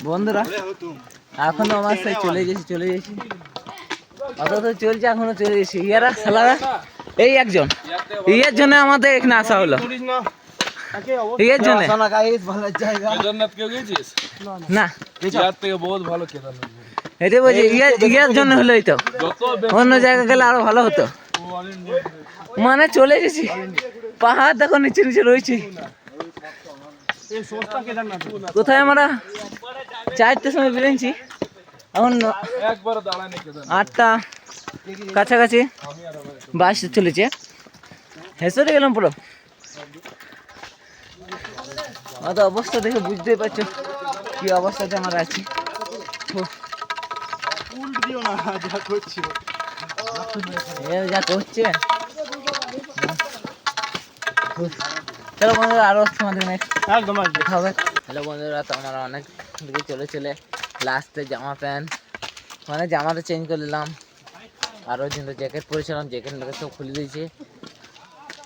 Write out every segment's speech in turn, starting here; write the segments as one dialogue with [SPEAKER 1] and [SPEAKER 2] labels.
[SPEAKER 1] বন্ধুরা এখনো আমার সাথে চলে গেছি অত তো চলছে, এখনো চলে গেছি। ইয়ারা সালারা এই একজন ইয়ের জন্য আমাদের এখানে আসা হলো, ইয়ের জন্য না
[SPEAKER 2] বহুত ভালো কেদারনাথ,
[SPEAKER 1] এটা বলছি ইয়ের জন্য হলো। এই তো অন্য জায়গায় গেলে আরো ভালো হতো। মানে চলে গেছি, পাহাড় দেখো নিচে নিচে রয়েছে। কোথায় আমরা 4টার সময় বেরিয়েছি, এখন 8টা কাছাকাছি বাস চলেছে। হেসে গেলাম পুরো। অত অবস্থা দেখে বুঝতেই পারছো কি অবস্থাতে আমরা আছি। যা করছে চলো বন্ধুরা, আরো তোমাদের নেক্সট দেখা হবে। হ্যালো বন্ধুরা, তো আমরা অনেক দিকে চলে লাস্টে জামা প্যান্ট মানে জামাটা চেঞ্জ করে নিলাম। আরও কিন্তু জ্যাকেট পরেছিলাম, জ্যাকেট সব খুলে দিয়েছে।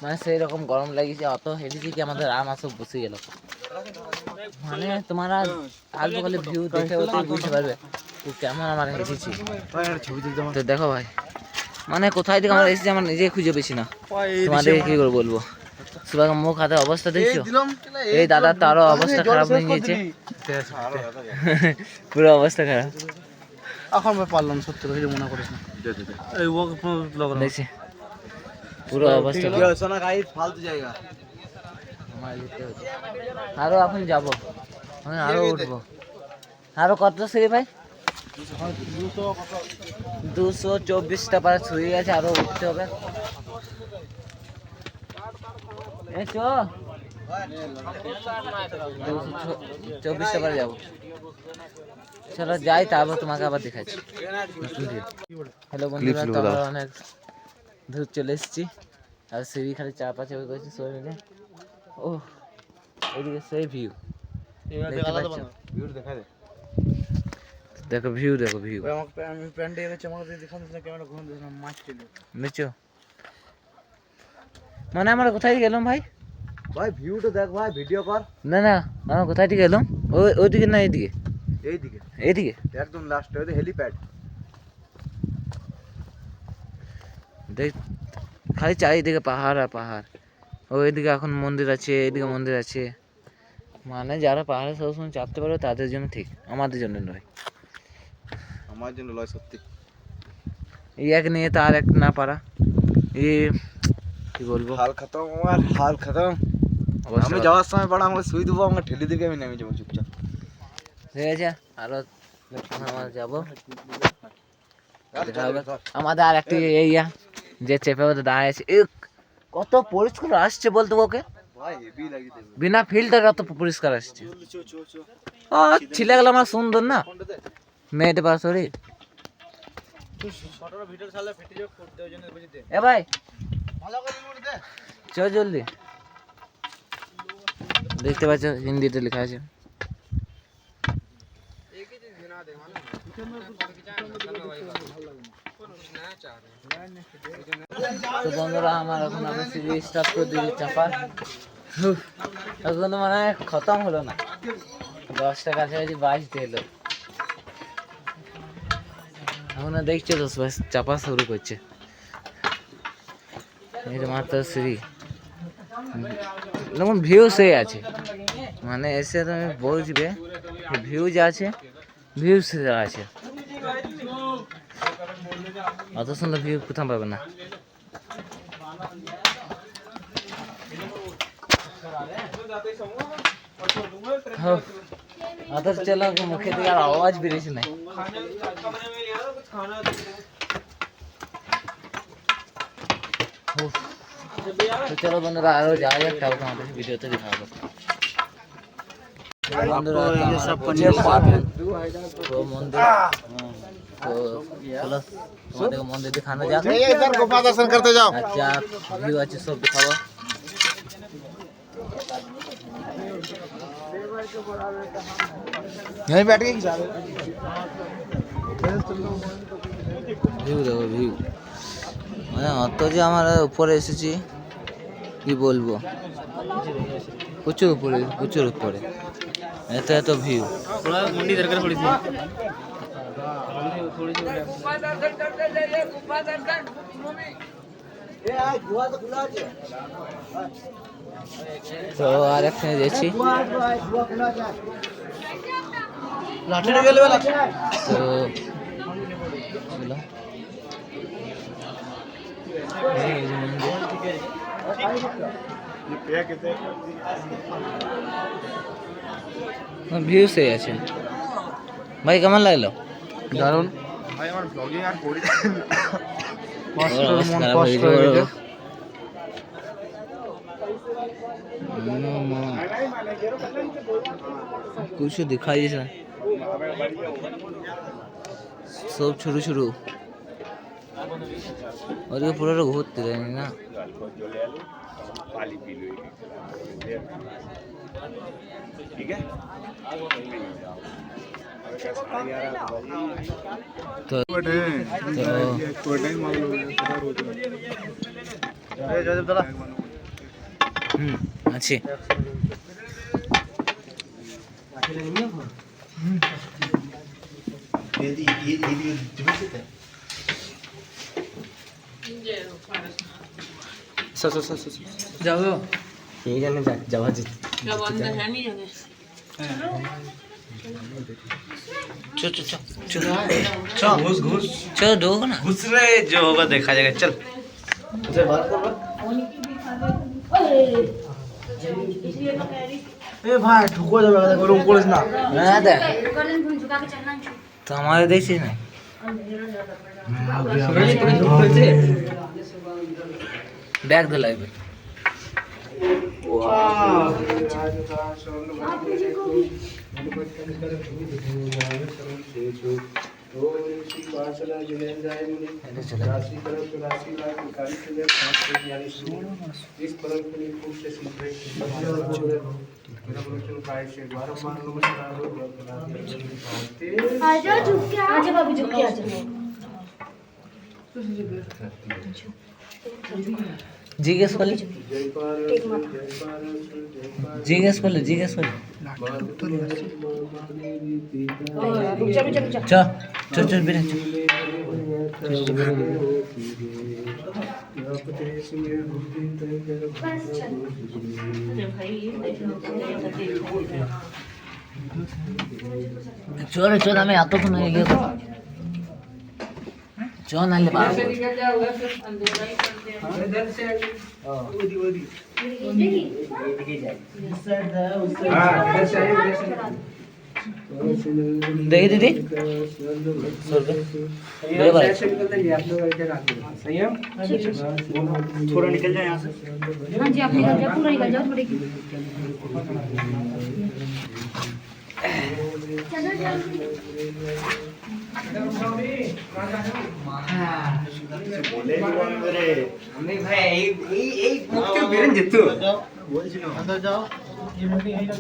[SPEAKER 1] মানে সেই রকম গরম লাগিয়েছে, অত হেঁটেছি কি আমাদের আরাম সব বসে গেল। মানে তোমরা আলতো খালি ভিউ দেখে ওতেই বুঝতে পারবে কেমন আমার হেঁটেছি। তো দেখো ভাই, মানে কোথায় থেকে আমরা এসেছি আমরা নিজে খুঁজে পেয়েছি না। তোমাদেরকে কি করে বলবো, সুবাহ মুখ হাতে অবস্থা দেখছো। এই দাদা তারও অবস্থা খারাপ হয়ে গিয়েছে, পুরো অবস্থা খারাপ।
[SPEAKER 2] এখন পারলাম সত্যি করে মনে করিস না,
[SPEAKER 1] দেখছি পুরো অবস্থা
[SPEAKER 2] ফালতু জায়গা।
[SPEAKER 1] আরো এখন যাবো, আরো উঠবো। আরো কত সিঁড়ি ভাই? 224টা পারে ছুঁয়ে গেছে, আরো উঠতে হবে। 224টা পারে যাবো। চলো যাই, তারপর তোমাকে আবার দেখাচ্ছি। হ্যালো বন্ধুরা, তো আমরা অনেক দূর চলে এসেছি। আর সিঁড়ি খালি 4-5 করেছি সবাই মিলে। ও এদিকে সেই ভিউ দেখো, ভিউ দেখো, ভিউ নিচো। মানে আমরা কোথায় গেলাম ভাই?
[SPEAKER 2] ভাই ভিউটা দেখ ভাই, ভিডিও কর।
[SPEAKER 1] না না, আমরা কোথায় থেকে গেলাম? ওইদিকে না এইদিকে? এইদিকে
[SPEAKER 2] একদম লাস্টে ওই হেলিপ্যাড।
[SPEAKER 1] দেখ খালি চারিদিকে পাহাড় আর পাহাড়। ওইদিকে এখন মন্দির আছে, এইদিকে মন্দির আছে। মানে যারা পাহাড়ে সবসময় চাপতে পারবে তাদের জন্য ঠিক, আমাদের জন্য নয়।
[SPEAKER 2] আমার জন্য লয় সত্যি।
[SPEAKER 1] এই এক নিয়ে তো আর এক না পারা, কি বলবো,
[SPEAKER 2] হাল খতম আমার, হাল খতম। আমি যাওয়ার সময় পড়া আমাকে শুই দেবো, আমাকে ঠেলে দিকে আমি নেমে যাবো চুপচাপ।
[SPEAKER 1] ঠিক আছে, আরো আমরা যাবো। আমাদের আর একটি এইয়া যে চেপে ওদের দাঁড়ায় আছে, কত পরিষ্কার আসছে বলতো ওকে, বিনা ফিল্টার অত পরিষ্কার আসছে। ছিলে গেল আমার সুন্দর না মেয়েদের পাশ। এ ভাই চল জলদি। দেখতে পাচ্ছ হিন্দিতে লেখা আছে। তো বন্ধুরা, আমার এখন আমি সিঁড়ি স্টার্ট করে দিয়েছি চাপা। এখন তো মানে খতম হলো না, 10টা কাছাকাছি বাজতে এলো। এখন দেখছো তো চাপা শুরু করছে। এটা মাত্র সিঁড়ি, এরকম ভিউ সে আছে। মানে এসে তুমি বুঝবে ভিউ যা আছে, ভিউ সে আছে। অত সুন্দর ভিউ কোথাও পাবে না। অত চলো, মুখে থেকে আর আওয়াজ বেরিয়েছে না। তো চলো বন্ধুরা, আরো যাওয়া যাক, তারপর তোমাদের ভিডিওতে দেখা হবে। বন্ধুরা তো মন্দির, তো চলো তোমাদের মন্দির দেখানো যাক।
[SPEAKER 2] দর্শন করতে যাও।
[SPEAKER 1] আচ্ছা ভিউ আছে, সব দেখাবো। ভিউ দেখো, ভিউ মানে অত যে আমরা উপরে এসেছি কি বলবো, প্রচুর উপরে, প্রচুর উপরে। এত এত ভিউ
[SPEAKER 3] মুন্ডি দরকার পড়েছে
[SPEAKER 1] তো আর একখানে যাচ্ছি
[SPEAKER 2] লাঠিটা গেলে
[SPEAKER 1] তো চলো। এই যে মন্দির। ভিউ সেই আছে ভাই, কেমন লাগলো?
[SPEAKER 2] দারুণ ভাই, আমার ব্লগিং আর করি
[SPEAKER 1] कुछ दिखाई सा सब छोटू छोटू और ये पूरा घूरते रहे ना।
[SPEAKER 2] ठीक है
[SPEAKER 1] तो अच्छी
[SPEAKER 3] যাও
[SPEAKER 2] এই জানে যাওয়া যেত
[SPEAKER 1] चो चो चो चो चो घुस घुस चो दो ना
[SPEAKER 2] घुस रहे, जो होगा देखा जाएगा। चल उसे बात कर ए भाई ठुको जाবে ওরকম করিস না।
[SPEAKER 1] ना दे तो हमारे देखिए ना बैग धुलाई पे জিজ্ঞেস করলে জিজ্ঞেস করলে চ চ চ বেরে চ চল চল আমি এতক্ষণ হয়ে গিয়ে চ নালে বাবা देखिए दीदी
[SPEAKER 3] थोड़ा निकल जाए यहाँ से।
[SPEAKER 4] हाँ जी, आप निकल जाओ, पूरा निकल जाओ थोड़ी।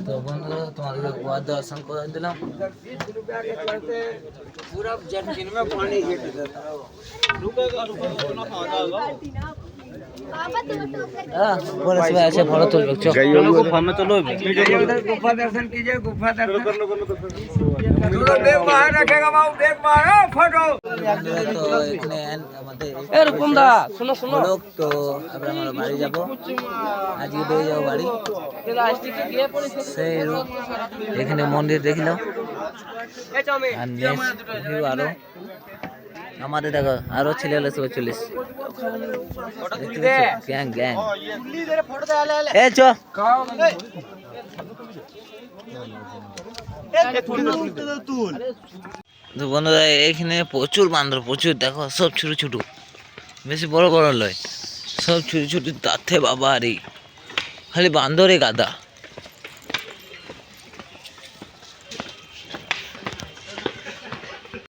[SPEAKER 1] তো বন্ধুরা তোমাদেরকে গোয়া দর্শন করে দিলাম।
[SPEAKER 2] पूरा जमीन में पानी गिर जाता है। रुकेगा ना खाना होगा।
[SPEAKER 1] बोले से ऐसे फोटो तुल लो।
[SPEAKER 3] चलो गुफा में चलो
[SPEAKER 2] गुफा दर्शन कीजिए, गुफा दर्शन चलो बैग बाहर रखेगा बाबू, बैग बाहर फोटो।
[SPEAKER 1] তো এখানে আমাদের
[SPEAKER 3] এরকম দা শোনো শোনো
[SPEAKER 1] লোক তো আমরা আমরা বাড়ি যাব, আজকে বেরিয়ে যাবো বাড়ি। সেই রূপ এখানে মন্দির দেখিলাম আর নেক্সট ভিউ আরো আমাদের দেখো আরো ছেলে হলে সব চল্লিশ গ্যাং গ্যাং এ চ তো বন্ধুরা এখানে প্রচুর বান্দর, প্রচুর দেখো সব ছোট ছোট, বেশি বড় বড় লয়, সব ছোট ছোট। তাতে বাবা রে খালি বান্দরে গাদা।